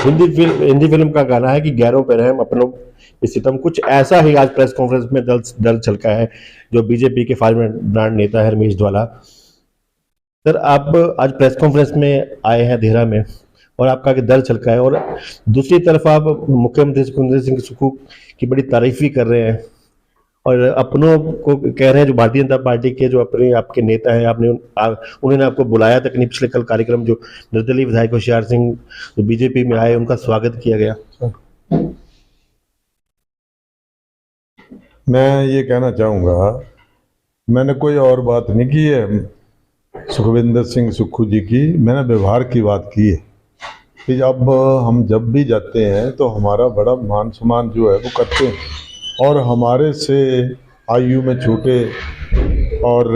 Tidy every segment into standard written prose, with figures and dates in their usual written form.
Hindi film का गाना है कि गैरों पे रहम अपनों पे सितम, कुछ ऐसा ही आज प्रेस कॉन्फ्रेंस में दर्द छलका है जो बीजेपी के फॉरवर्ड ब्रांड नेता है रमेश धवाला। सर, आप आज प्रेस कॉन्फ्रेंस में आए हैं देहरा में और आपका कि दर्द छलका है, और दूसरी तरफ आप मुख्यमंत्री सुखविंदर सिंह सुक्खू की बड़ी तारीफ भी कर रहे हैं और अपनों को कह रहे हैं जो भारतीय जनता पार्टी के जो अपने आपके नेता हैं, उन्होंने आपको बुलाया तक नहीं। पिछले कल कार्यक्रम जो निर्दलीय विधायक होशियार सिंह जो बीजेपी में आए उनका स्वागत किया गया। मैं ये कहना चाहूँगा, मैंने कोई और बात नहीं की है सुखविंदर सिंह सुक्खू जी की, मैंने व्यवहार की बात की है कि अब हम जब भी जाते हैं तो हमारा बड़ा मान सम्मान जो है वो करते हैं, और हमारे से आयु में छोटे और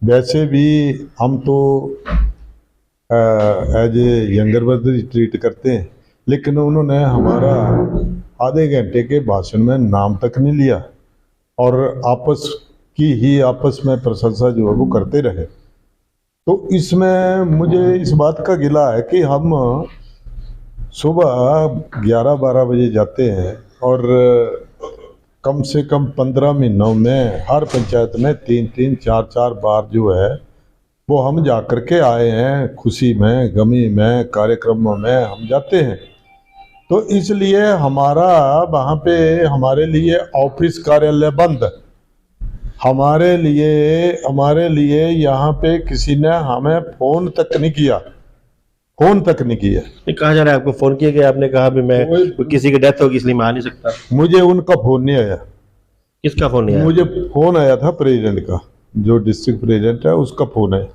वैसे भी हम तो as a younger brother treat करते हैं, लेकिन उन्होंने हमारा आधे घंटे के भाषण में नाम तक नहीं लिया और आपस में प्रशंसा जो है वो करते रहे। तो इसमें मुझे इस बात का गिला है कि हम सुबह 11-12 बजे जाते हैं और कम से कम 15 महीनों में हर पंचायत में 3-3, 4-4 बार जो है वो हम जा कर के आए हैं। खुशी में, गमी में, कार्यक्रमों में हम जाते हैं। तो इसलिए हमारा वहाँ पे हमारे लिए ऑफिस कार्यालय बंद, हमारे लिए यहाँ पे किसी ने हमें फ़ोन तक नहीं किया। कहा जा रहा है आपको फ़ोन किया गया, आपने कहा भी मैं किसी की डेथ होगी इसलिए मैं आ नहीं सकता। मुझे उनका फ़ोन नहीं आया। किसका फ़ोन नहीं आया? मुझे फ़ोन आया था प्रेसिडेंट का, जो डिस्ट्रिक्ट प्रेसिडेंट है उसका फ़ोन है।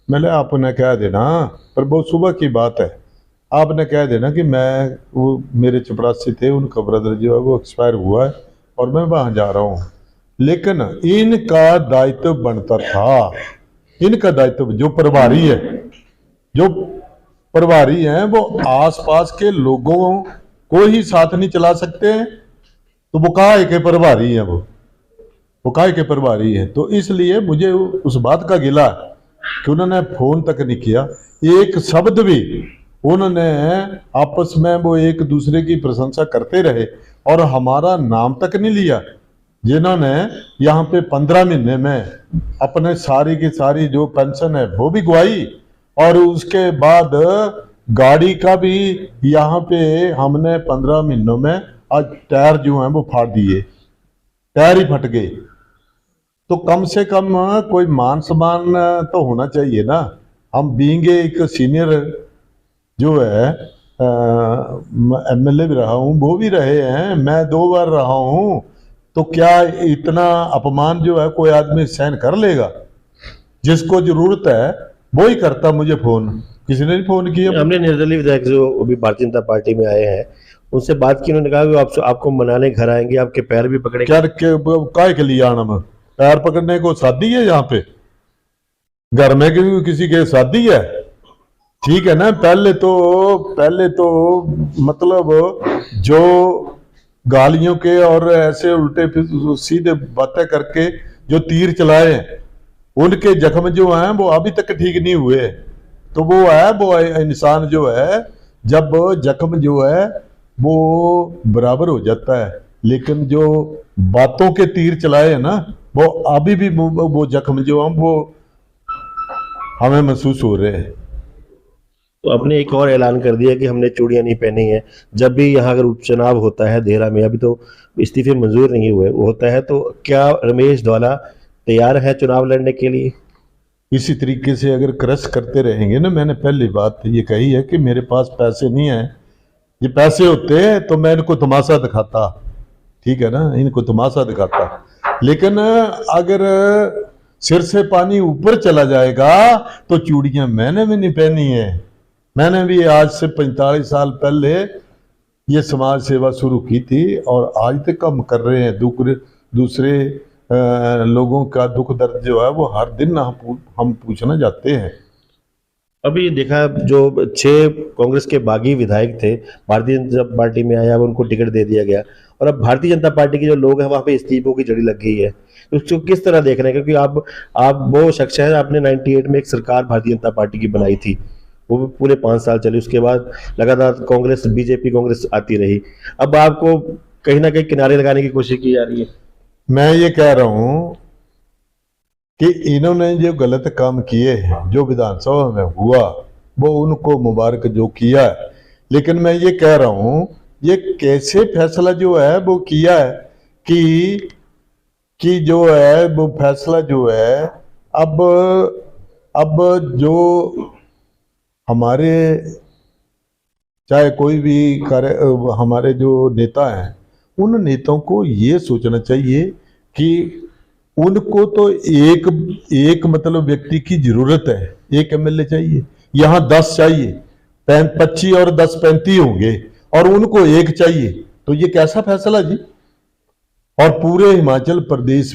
मैंने आपने कह देना, पर बहुत सुबह की बात है, आपने कह देना कि वो मेरे चपरासी थे, उनका ब्रदर जो है वो एक्सपायर हुआ है और मैं वहाँ जा रहा हूँ। लेकिन इनका दायित्व बनता था, इनका दायित्व जो प्रभारी हैं वो आसपास के लोगों को ही साथ नहीं चला सकते हैं, तो वो काहे के प्रभारी हैं, वो काहे के प्रभारी हैं। तो इसलिए मुझे उस बात का गिला कि उन्होंने फ़ोन तक नहीं किया, एक शब्द भी उन्होंने आपस में वो एक दूसरे की प्रशंसा करते रहे और हमारा नाम तक नहीं लिया। जिन्होंने यहाँ पे 15 महीने में अपने सारी की सारी जो पेंशन है वो भी गवाई, और उसके बाद गाड़ी का भी यहाँ पे हमने 15 महीनों में आज टायर जो हैं वो फाड़ दिए, टायर ही फट गए। तो कम से कम कोई मान सम्मान तो होना चाहिए ना। हम बीइंग एक सीनियर जो है MLA भी रहा हूँ, वो भी रहे हैं, मैं 2 बार रहा हूँ, तो क्या इतना अपमान जो है कोई आदमी सहन कर लेगा? जिसको जरूरत है वो ही करता। मुझे फ़ोन किसी ने नहीं फ़ोन किया। हमने निर्दलीय विधायक जो अभी भारतीय जनता पार्टी में आए हैं उनसे बात की, उन्होंने कहा कि आपको मनाने घर आएंगे, आपके पैर भी पकड़ेंगे। क्या काय के लिए आना? मैं पैर पकड़ने को शादी है यहाँ पे? घर में किसी के शादी है? ठीक है ना। पहले तो मतलब जो गालियों के और ऐसे उल्टे सीधे बातें करके जो तीर चलाए हैं, उनके जख्म जो हैं वो अभी तक ठीक नहीं हुए। तो वो इंसान जो है, जब जख्म जो है वो बराबर हो जाता है, लेकिन जो बातों के तीर चलाए हैं ना, वो अभी भी वो जख्म जो हैं वो हमें महसूस हो रहे हैं। तो आपने एक और ऐलान कर दिया कि हमने चूड़ियां नहीं पहनी है। जब भी यहाँ अगर उपचुनाव होता है देहरा में, अभी तो इस्तीफे मंजूर नहीं हुए, होता है, तो क्या रमेश धवाला तैयार है चुनाव लड़ने के लिए? इसी तरीके से अगर क्रश करते रहेंगे ना, मैंने पहली बात ये कही है कि मेरे पास पैसे नहीं है। ये पैसे होते तो मैं इनको तमाशा दिखाता, ठीक है ना, इनको तमाशा दिखाता। लेकिन अगर सिर से पानी ऊपर चला जाएगा तो चूड़ियां मैंने भी नहीं पहनी है। मैंने भी आज से 45 साल पहले ये समाज सेवा शुरू की थी और आज तक हम कर रहे हैं। दूसरे लोगों का दुख दर्द जो है वो हर दिन हम पूछना जाते हैं। अभी देखा जो 6 कांग्रेस के बागी विधायक थे भारतीय जनता पार्टी में आया, अब उनको टिकट दे दिया गया, और अब भारतीय जनता पार्टी के जो लोग हैं वहाँ पे इस्तीफों की जड़ी लग गई है। उसको किस तरह देख रहे हैं? क्योंकि आप वो शख्स हैं, आपने 98 में एक सरकार भारतीय जनता पार्टी की बनाई थी, वो भी पूरे 5 साल चली, उसके बाद लगातार कांग्रेस बीजेपी कांग्रेस आती रही। अब आपको कहीं ना कहीं किनारे लगाने की कोशिश की जा रही है। मैं ये कह रहा हूं कि इन्होंने जो गलत काम किए हैं, जो विधानसभा में हुआ, वो उनको मुबारक जो किया है, लेकिन मैं ये कह रहा हूं ये कैसे फैसला जो है वो किया है कि जो है वो फैसला जो है अब जो हमारे चाहे कोई भी हमारे जो नेता हैं, उन नेताओं को ये सोचना चाहिए कि उनको तो एक मतलब व्यक्ति की जरूरत है, एक एमएलए चाहिए, यहाँ 10 चाहिए, 25 और 10 35 होंगे और उनको एक चाहिए, तो ये कैसा फैसला जी। और पूरे हिमाचल प्रदेश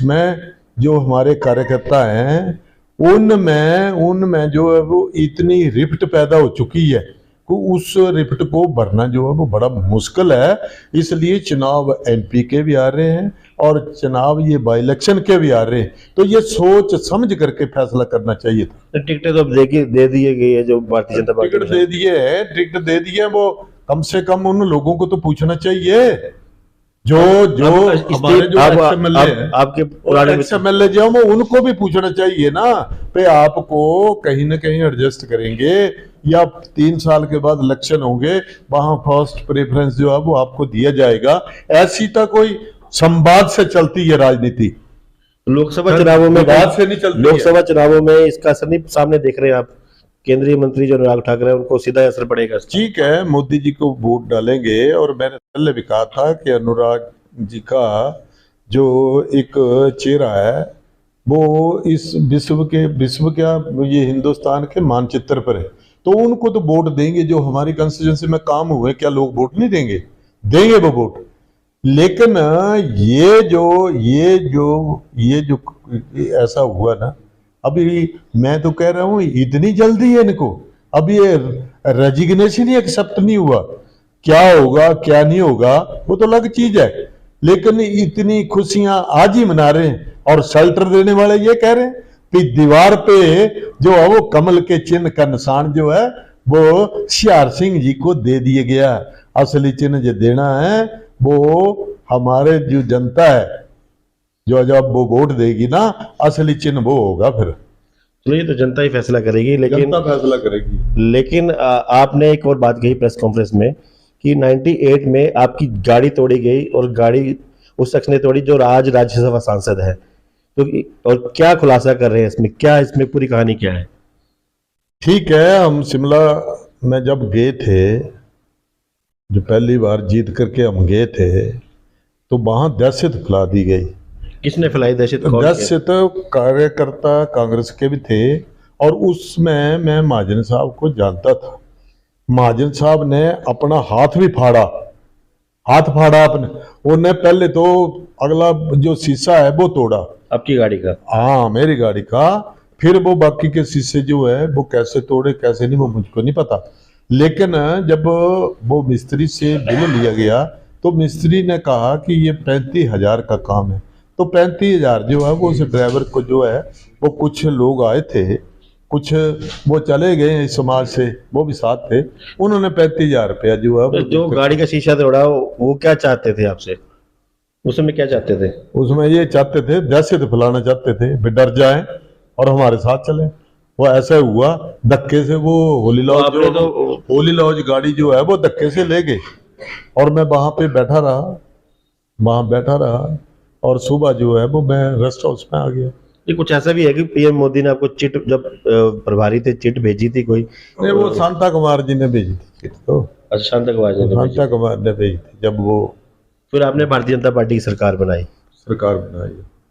में जो हमारे कार्यकर्ता हैं उनमें जो है वो इतनी रिफ्ट पैदा हो चुकी है कि उस रिफ्ट को भरना जो है वो बड़ा मुश्किल है। इसलिए चुनाव एमपी के भी आ रहे हैं और चुनाव ये बाई इलेक्शन के भी आ रहे हैं, तो ये सोच समझ करके फैसला करना चाहिए था। टिकटें तो अब दे दिए गई है जो भारतीय जनता पार्टी टिकट दे दिए है, टिकट दे दिए, वो कम से कम उन लोगों को तो पूछना चाहिए जो हमारे जो एक्सएमएलए हैं, आपके पुराने एक्सएमएलए जो वो उनको भी पूछना चाहिए ना पे आपको कहीं ना कहीं एडजस्ट करेंगे या 3 साल के बाद इलेक्शन होंगे, वहां फर्स्ट प्रेफरेंस जो है वो आपको दिया जाएगा। ऐसी तो कोई संवाद से चलती है राजनीति, लोकसभा चुनावों में विवाद से नहीं चलती है। लोकसभा चुनावों में इसका असर नहीं सामने देख रहे हैं आप। केंद्रीय मंत्री जो अनुराग ठाकरे हैं उनको सीधा असर पड़ेगा। ठीक है, मोदी जी को वोट डालेंगे और मैंने पहले भी कहा था कि अनुराग जी का जो एक चेहरा है वो इस विश्व क्या ये हिंदुस्तान के मानचित्र पर है, तो उनको तो वोट देंगे। जो हमारी कंस्टिट्यूंसी में काम हुए, क्या लोग वोट नहीं देंगे? देंगे वो वोट। लेकिन ये जो ऐसा हुआ ना, अभी मैं तो कह रहा हूं इतनी जल्दी है इनको, अभी ये रेजिग्नेशन ही एक्सेप्ट नहीं हुआ, क्या होगा क्या नहीं होगा वो तो अलग चीज है, लेकिन इतनी खुशियां आज ही मना रहे हैं। और शेल्टर देने वाले ये कह रहे हैं कि दीवार पे जो है वो कमल के चिन्ह का निशान जो है वो सियार सिंह जी को दे दिया गया। असली चिन्ह जो देना है वो हमारे जो जनता है, जो जब वो वोट देगी ना, असली चिन्ह वो होगा। फिर तो ये तो जनता ही फैसला करेगी। जनता फैसला करेगी। लेकिन आपने एक और बात कही प्रेस कॉन्फ्रेंस में कि 98 में आपकी गाड़ी तोड़ी गई और गाड़ी उस शख्स ने तोड़ी जो आज राज्यसभा सांसद है, तो और क्या खुलासा कर रहे हैं इसमें, क्या इसमें पूरी कहानी क्या है? ठीक है, हम शिमला में जब गए थे, जो पहली बार जीत करके हम गए थे, तो वहां दहशत फैला दी गई। किसने फैलाई दहशत? दहशत कार्यकर्ता कांग्रेस के भी थे और उसमें मैं महाजन साहब को जानता था। महाजन साहब ने अपना हाथ भी फाड़ा अपने, उन्हें पहले तो अगला जो शीशा है वो तोड़ा आपकी गाड़ी का। हाँ, मेरी गाड़ी का। फिर वो बाकी के शीशे जो है वो कैसे तोड़े कैसे नहीं वो मुझको नहीं पता। लेकिन जब वो मिस्त्री से बिल लिया गया तो मिस्त्री ने कहा कि ये 35,000 का काम है। तो 35,000 जो है वो उस ड्राइवर को जो है वो कुछ लोग आए थे, कुछ वो चले गए इस समाज से, वो भी साथ थे, उन्होंने 35,000 रुपया जो है जो गाड़ी का शीशा तोड़ा वो क्या चाहते थे आपसे? उसमें क्या चाहते थे? उसमें ये चाहते थे, दहशत फैलाना चाहते थे, वे डर जाएं और हमारे साथ चले। वो ऐसा हुआ, धक्के से वो होली लॉज गाड़ी जो है वो धक्के से ले गए और मैं वहां पे बैठा रहा और सुबह जो है वो मैं रेस्ट हाउस में आ गया। ये कुछ ऐसा भी है कि पीएम मोदी ने आपको चिट, जब प्रभारी थे, चिट भेजी थी कोई? नहीं, वो शांता कुमार जी ने भेजी थी चिट। तो अच्छा, शांता कुमार ने भेजी थी। जब वो फिर आपने भारतीय जनता पार्टी की सरकार बनाई।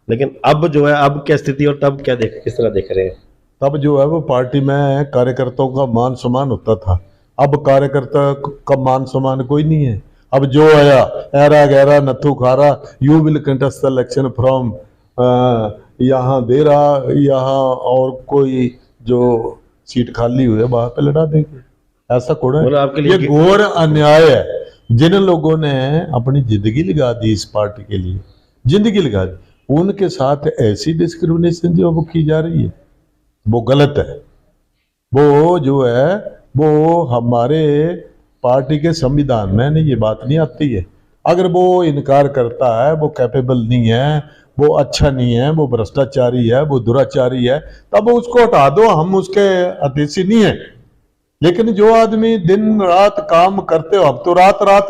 लेकिन अब जो है, अब क्या स्थिति और तब क्या किस तरह देख रहे हैं? तब जो है वो पार्टी में कार्यकर्ताओं का मान सम्मान होता था, अब कार्यकर्ता का मान सम्मान कोई नहीं है। अब जो आया ऐरा गहरा नथु खारा, you will contest election from यहाँ दे रहा, यहाँ और कोई जो सीट खाली हुई है वहां पे लड़ा देंगे, ऐसा कोड़ा है। आपके लिए ये घोर अन्याय है। जिन लोगों ने अपनी जिंदगी लगा दी इस पार्टी के लिए, जिंदगी लगा दी, उनके साथ ऐसी डिस्क्रिमिनेशन जो वो की जा रही है वो गलत है। वो जो है वो हमारे पार्टी के संविधान में नहीं, ये बात नहीं आती है। अगर वो इनकार करता है, वो कैपेबल नहीं है, वो अच्छा नहीं है, वो भ्रष्टाचारी है, वो दुराचारी है, तब उसको हटा दो, हम उसके अतिथि नहीं है। लेकिन जो आदमी दिन रात काम करते हो, अब तो रात रात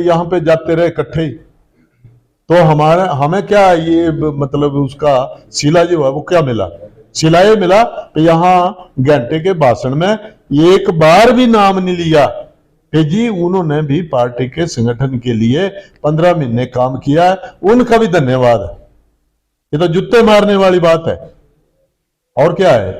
यहाँ पे जाते रहे इकट्ठे ही, तो हमारा हमें क्या ये मतलब उसका सिला जो है वो क्या मिला? सिला ये मिला कि यहाँ घंटे के भाषण में एक बार भी नाम नहीं लिया कि जी उन्होंने भी पार्टी के संगठन के लिए 15 महीने काम किया है, उनका भी धन्यवाद है। ये तो जुत्ते मारने वाली बात है, और क्या है?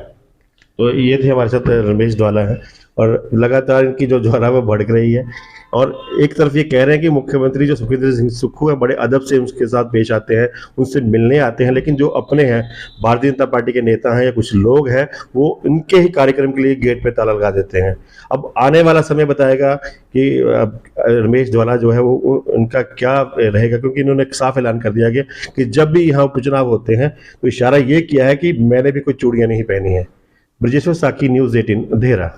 तो ये थे हमारे साथ रमेश ध्वाला हैं, और लगातार इनकी जो ज्वाला वो भड़क रही है। और एक तरफ ये कह रहे हैं कि मुख्यमंत्री जो सुखविंदर सिंह सुक्खू है बड़े अदब से उसके साथ पेश आते हैं, उनसे मिलने आते हैं, लेकिन जो अपने हैं भारतीय जनता पार्टी के नेता हैं या कुछ लोग हैं, वो इनके ही कार्यक्रम के लिए गेट पे ताला लगा देते हैं। अब आने वाला समय बताएगा कि रमेश ध्वाला जो है वो उनका क्या रहेगा, क्योंकि इन्होंने साफ ऐलान कर दिया गया कि जब भी यहाँ उपचुनाव होते हैं तो इशारा ये किया है कि मैंने भी कोई चूड़ियां नहीं पहनी है। ब्रजेश्वर साकी, न्यूज़ 18, देहरा।